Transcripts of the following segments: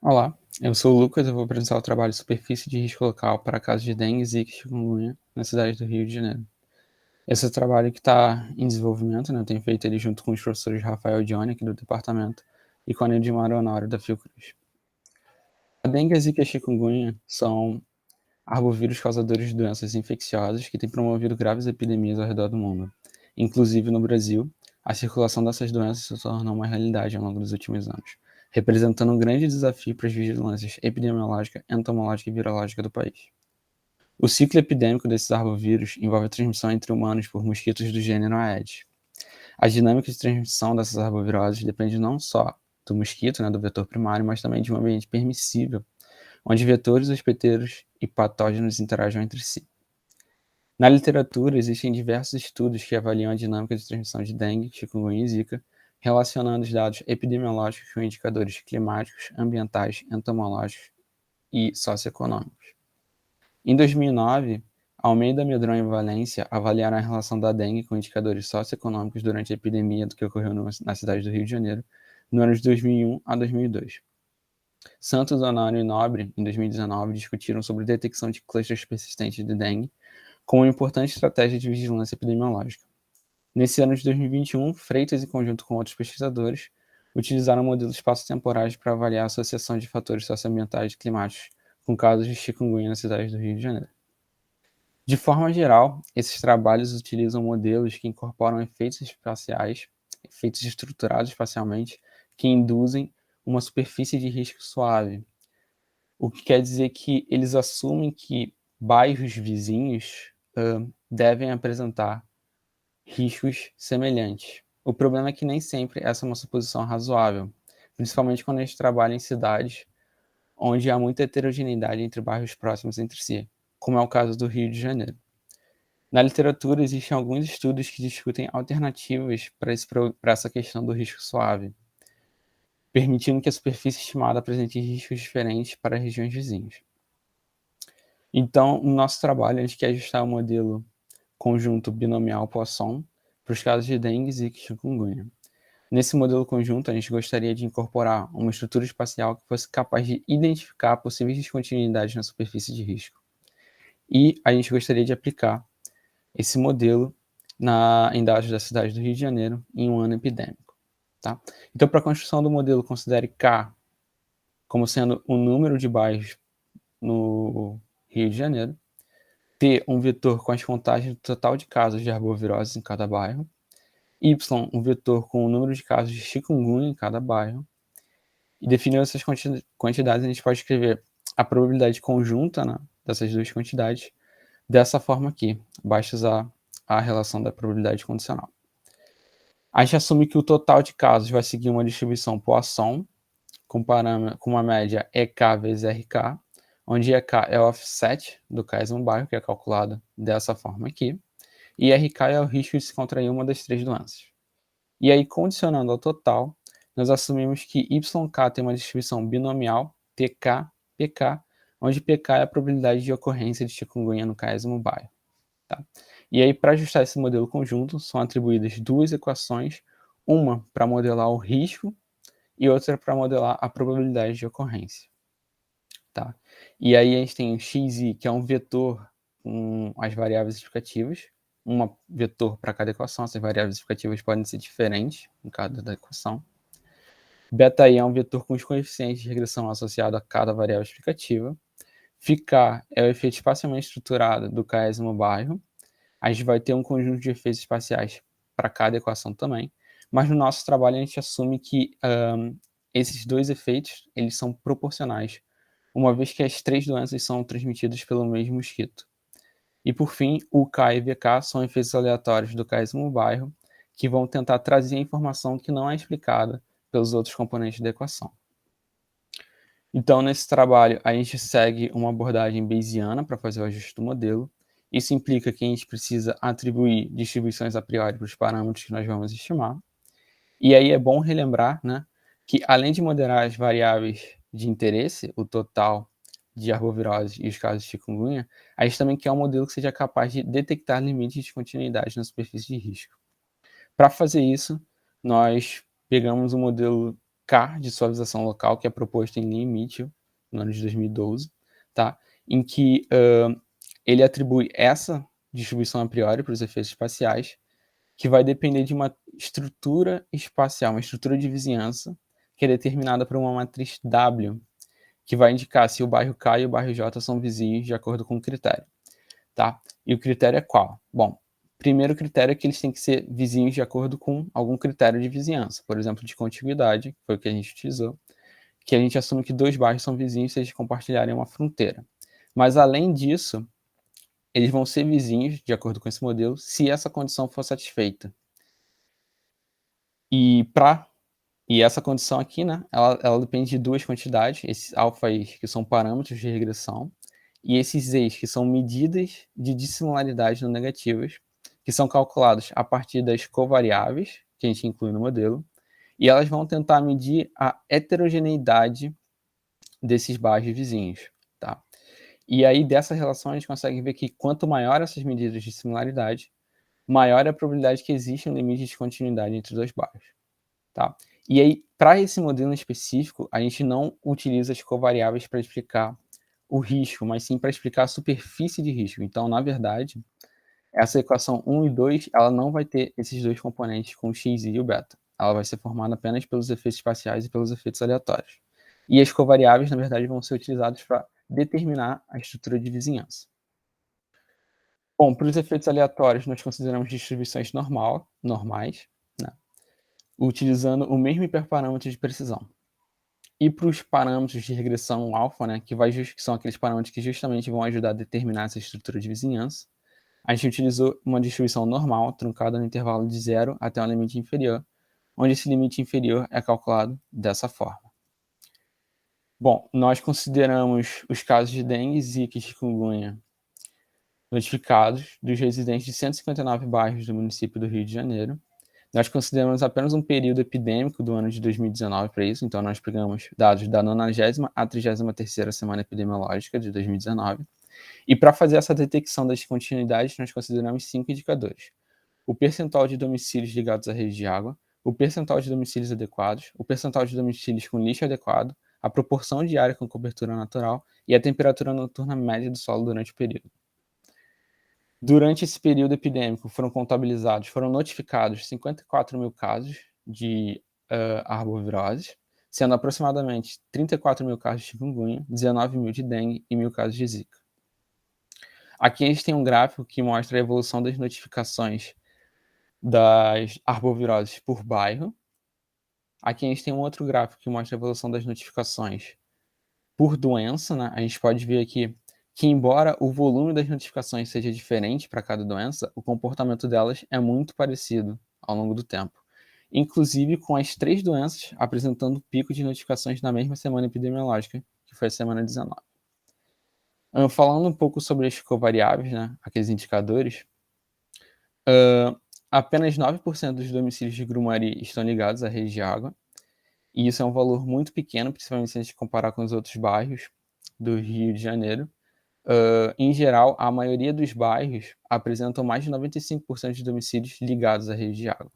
Olá, eu sou o Lucas, eu vou apresentar o trabalho Superfície de Risco Local para casos de dengue, zika e chikungunya na cidade do Rio de Janeiro. Esse é o trabalho que está em desenvolvimento, né? Eu tenho feito ele junto com os professores Rafael e Johnny, aqui do departamento, e com a Nildimar Honório, da Fiocruz. A dengue, a zika e a chikungunya são arbovírus causadores de doenças infecciosas que têm promovido graves epidemias ao redor do mundo. Inclusive no Brasil, a circulação dessas doenças se tornou uma realidade ao longo dos últimos anos, representando um grande desafio para as vigilâncias epidemiológica, entomológica e virológica do país. O ciclo epidêmico desses arbovírus envolve a transmissão entre humanos por mosquitos do gênero Aedes. A dinâmica de transmissão dessas arboviroses depende não só do mosquito, né, do vetor primário, mas também de um ambiente permissível, onde vetores, hospedeiros e patógenos interagem entre si. Na literatura, existem diversos estudos que avaliam a dinâmica de transmissão de dengue, chikungunya e zika, relacionando os dados epidemiológicos com indicadores climáticos, ambientais, entomológicos e socioeconômicos. Em 2009, Almeida, Medrão e Valência avaliaram a relação da dengue com indicadores socioeconômicos durante a epidemia do que ocorreu na cidade do Rio de Janeiro, no ano de 2001 a 2002. Santos, Honório e Nobre, em 2019, discutiram sobre detecção de clusters persistentes de dengue como uma importante estratégia de vigilância epidemiológica. Nesse ano de 2021, Freitas, em conjunto com outros pesquisadores, utilizaram modelos espaço-temporais para avaliar a associação de fatores socioambientais e climáticos com casos de chikungunya na cidade do Rio de Janeiro. De forma geral, esses trabalhos utilizam modelos que incorporam efeitos espaciais, efeitos estruturados espacialmente, que induzem uma superfície de risco suave, o que quer dizer que eles assumem que bairros vizinhos devem apresentar riscos semelhantes. O problema é que nem sempre essa é uma suposição razoável, principalmente quando a gente trabalha em cidades onde há muita heterogeneidade entre bairros próximos entre si, como é o caso do Rio de Janeiro. Na literatura, existem alguns estudos que discutem alternativas para essa questão do risco suave, permitindo que a superfície estimada apresente riscos diferentes para regiões vizinhas. Então, no nosso trabalho, a gente quer ajustar o modelo conjunto binomial Poisson para os casos de dengue, zika e chikungunya. Nesse modelo conjunto, a gente gostaria de incorporar uma estrutura espacial que fosse capaz de identificar possíveis descontinuidades na superfície de risco. E a gente gostaria de aplicar esse modelo em dados da cidade do Rio de Janeiro em um ano epidêmico. Tá? Então, para a construção do modelo, considere K como sendo o número de bairros no Rio de Janeiro, T, um vetor com as contagens do total de casos de arbovirose em cada bairro, Y, um vetor com o número de casos de chikungunya em cada bairro, e definindo essas quantidades, a gente pode escrever a probabilidade conjunta, né, dessas duas quantidades dessa forma aqui, basta usar a relação da probabilidade condicional. A gente assume que o total de casos vai seguir uma distribuição Poisson, com uma média EK vezes RK, onde EK é o offset do caso bairro, que é calculado dessa forma aqui, e RK é o risco de se contrair uma das três doenças. E aí, condicionando ao total, nós assumimos que YK tem uma distribuição binomial TK-PK, onde PK é a probabilidade de ocorrência de chikungunya no caso bairro. Tá? E aí, para ajustar esse modelo conjunto, são atribuídas duas equações, uma para modelar o risco e outra para modelar a probabilidade de ocorrência. Tá? E aí a gente tem o xi, que é um vetor com as variáveis explicativas, um vetor para cada equação, essas variáveis explicativas podem ser diferentes em cada equação. Beta-i é um vetor com os coeficientes de regressão associado a cada variável explicativa. Φk é o efeito espacialmente estruturado do caésimo bairro. A gente vai ter um conjunto de efeitos espaciais para cada equação também, mas no nosso trabalho a gente assume que esses dois efeitos eles são proporcionais, uma vez que as três doenças são transmitidas pelo mesmo mosquito. E por fim, o K e VK são efeitos aleatórios do caésimo bairro, que vão tentar trazer a informação que não é explicada pelos outros componentes da equação. Então, nesse trabalho, a gente segue uma abordagem bayesiana para fazer o ajuste do modelo. Isso implica que a gente precisa atribuir distribuições a priori para os parâmetros que nós vamos estimar. E aí é bom relembrar, né, que além de moderar as variáveis de interesse, o total de arbovirose e os casos de chikungunya, a gente também quer um modelo que seja capaz de detectar limites de continuidade na superfície de risco. Para fazer isso, nós pegamos um modelo CAR de suavização local, que é proposto em Lee Mitchell, no ano de 2012, tá? Em que ele atribui essa distribuição a priori para os efeitos espaciais, que vai depender de uma estrutura espacial, uma estrutura de vizinhança, que é determinada por uma matriz W, que vai indicar se o bairro K e o bairro J são vizinhos de acordo com o critério, tá? E o critério é qual? Bom, primeiro critério é que eles têm que ser vizinhos de acordo com algum critério de vizinhança, por exemplo, de contiguidade, que foi o que a gente utilizou, que a gente assume que 2 bairros são vizinhos se eles compartilharem uma fronteira. Mas, além disso, eles vão ser vizinhos, de acordo com esse modelo, se essa condição for satisfeita. E essa condição aqui, né, ela depende de 2 quantidades, esses alfa-is, que são parâmetros de regressão, e esses e's, que são medidas de dissimilaridade não negativas, que são calculados a partir das covariáveis, que a gente inclui no modelo, e elas vão tentar medir a heterogeneidade desses bairros vizinhos, tá? E aí, dessa relação, a gente consegue ver que quanto maior essas medidas de similaridade, maior é a probabilidade que existe um limite de continuidade entre 2 bairros, tá? E aí, para esse modelo específico, a gente não utiliza as covariáveis para explicar o risco, mas sim para explicar a superfície de risco. Então, na verdade, essa equação 1 e 2, ela não vai ter esses 2 componentes com o x e o beta. Ela vai ser formada apenas pelos efeitos espaciais e pelos efeitos aleatórios. E as covariáveis, na verdade, vão ser utilizadas para determinar a estrutura de vizinhança. Bom, para os efeitos aleatórios, nós consideramos distribuições normais, né, utilizando o mesmo hiperparâmetro de precisão. E para os parâmetros de regressão alfa, né, que são aqueles parâmetros que justamente vão ajudar a determinar essa estrutura de vizinhança, a gente utilizou uma distribuição normal, truncada no intervalo de 0 até um limite inferior, onde esse limite inferior é calculado dessa forma. Bom, nós consideramos os casos de dengue, zika e chikungunya notificados dos residentes de 159 bairros do município do Rio de Janeiro. Nós consideramos apenas um período epidêmico do ano de 2019 para isso, então nós pegamos dados da 90ª à 33ª semana epidemiológica de 2019. E para fazer essa detecção das continuidades, nós consideramos 5 indicadores: o percentual de domicílios ligados à rede de água, o percentual de domicílios adequados, o percentual de domicílios com lixo adequado, a proporção de área com cobertura natural e a temperatura noturna média do solo durante o período. Durante esse período epidêmico foram notificados 54 mil casos de arboviroses, sendo aproximadamente 34 mil casos de chikungunya, 19 mil de dengue e 1.000 casos de zika. Aqui a gente tem um gráfico que mostra a evolução das notificações das arboviroses por bairro. Aqui a gente tem um outro gráfico que mostra a evolução das notificações por doença, né? A gente pode ver aqui que, embora o volume das notificações seja diferente para cada doença, o comportamento delas é muito parecido ao longo do tempo. Inclusive com as 3 doenças apresentando pico de notificações na mesma semana epidemiológica, que foi a semana 19. Falando um pouco sobre as covariáveis, né, aqueles indicadores, apenas 9% dos domicílios de Grumari estão ligados à rede de água, e isso é um valor muito pequeno, principalmente se a gente comparar com os outros bairros do Rio de Janeiro. Em geral, a maioria dos bairros apresentam mais de 95% de domicílios ligados à rede de água.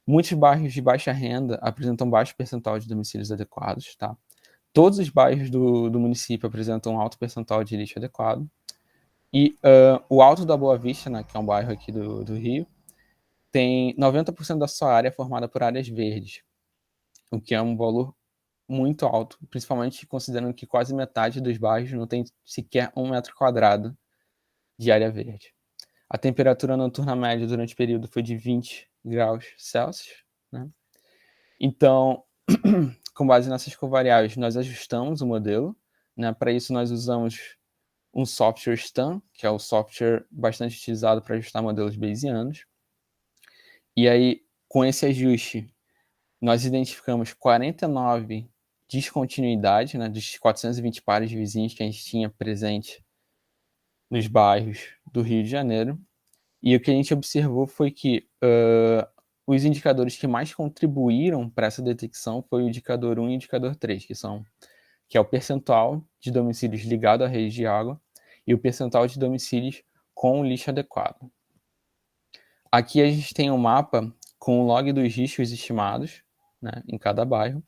Muitos bairros de baixa renda apresentam baixo percentual de domicílios adequados, tá? Todos os bairros do município apresentam um alto percentual de lixo adequado. E o Alto da Boa Vista, né, que é um bairro aqui do Rio, tem 90% da sua área formada por áreas verdes, o que é um valor muito alto, principalmente considerando que quase metade dos bairros não tem sequer 1 metro quadrado de área verde. A temperatura noturna média durante o período foi de 20 graus Celsius, né? Então, com base nessas covariáveis, nós ajustamos o modelo, né? Para isso, nós usamos um software STAN, que é o software bastante utilizado para ajustar modelos bayesianos. E aí, com esse ajuste, nós identificamos 49 descontinuidades, né, dos 420 pares de vizinhos que a gente tinha presente nos bairros do Rio de Janeiro. E o que a gente observou foi que os indicadores que mais contribuíram para essa detecção foi o indicador 1 e o indicador 3, que é o percentual de domicílios ligado à rede de água e o percentual de domicílios com o lixo adequado. Aqui a gente tem um mapa com o log dos riscos estimados, né, em cada bairro.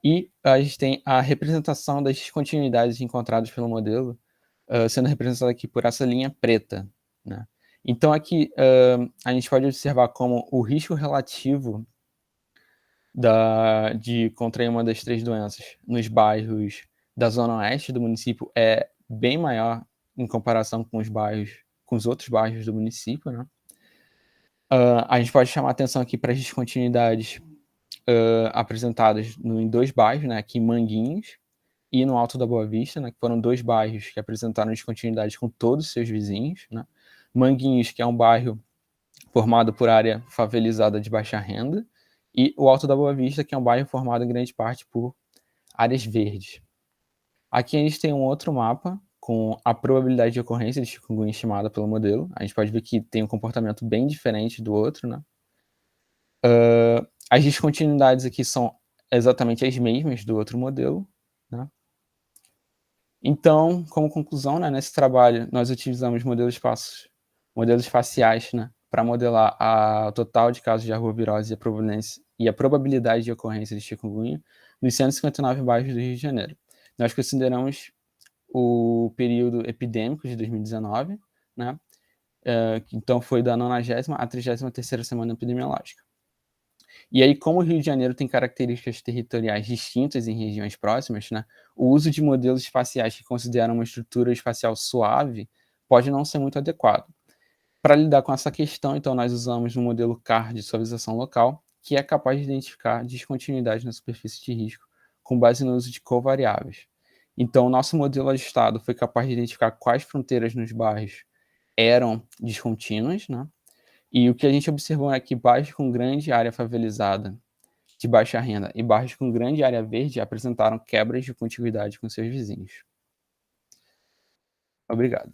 E a gente tem a representação das descontinuidades encontradas pelo modelo, sendo representada aqui por essa linha preta, né. Então aqui, a gente pode observar como o risco relativo de contrair uma das 3 doenças nos bairros da zona oeste do município é bem maior em comparação com os outros bairros do município, né. A gente pode chamar atenção aqui para as descontinuidades, apresentadas em 2 bairros, né, aqui em Manguinhos e no Alto da Boa Vista, né, que foram 2 bairros que apresentaram descontinuidade com todos os seus vizinhos, né. Manguinhos, que é um bairro formado por área favelizada de baixa renda, e o Alto da Boa Vista, que é um bairro formado em grande parte por áreas verdes. Aqui a gente tem um outro mapa com a probabilidade de ocorrência de chikungunya estimada pelo modelo. A gente pode ver que tem um comportamento bem diferente do outro, né? As descontinuidades aqui são exatamente as mesmas do outro modelo, né? Então, como conclusão, né, nesse trabalho, nós utilizamos modelos faciais, né, para modelar o total de casos de arbovirose e a probabilidade de ocorrência de chikungunya nos 159 bairros do Rio de Janeiro. Nós consideramos o período epidêmico de 2019, né, então foi da 90ª à 33ª semana epidemiológica. E aí, como o Rio de Janeiro tem características territoriais distintas em regiões próximas, né, o uso de modelos espaciais que consideram uma estrutura espacial suave pode não ser muito adequado. Para lidar com essa questão, então, nós usamos um modelo CAR de suavização local, que é capaz de identificar descontinuidade na superfície de risco com base no uso de covariáveis. Então, o nosso modelo ajustado foi capaz de identificar quais fronteiras nos bairros eram descontínuas, né? E o que a gente observou é que bairros com grande área favelizada de baixa renda e bairros com grande área verde apresentaram quebras de contiguidade com seus vizinhos. Obrigado.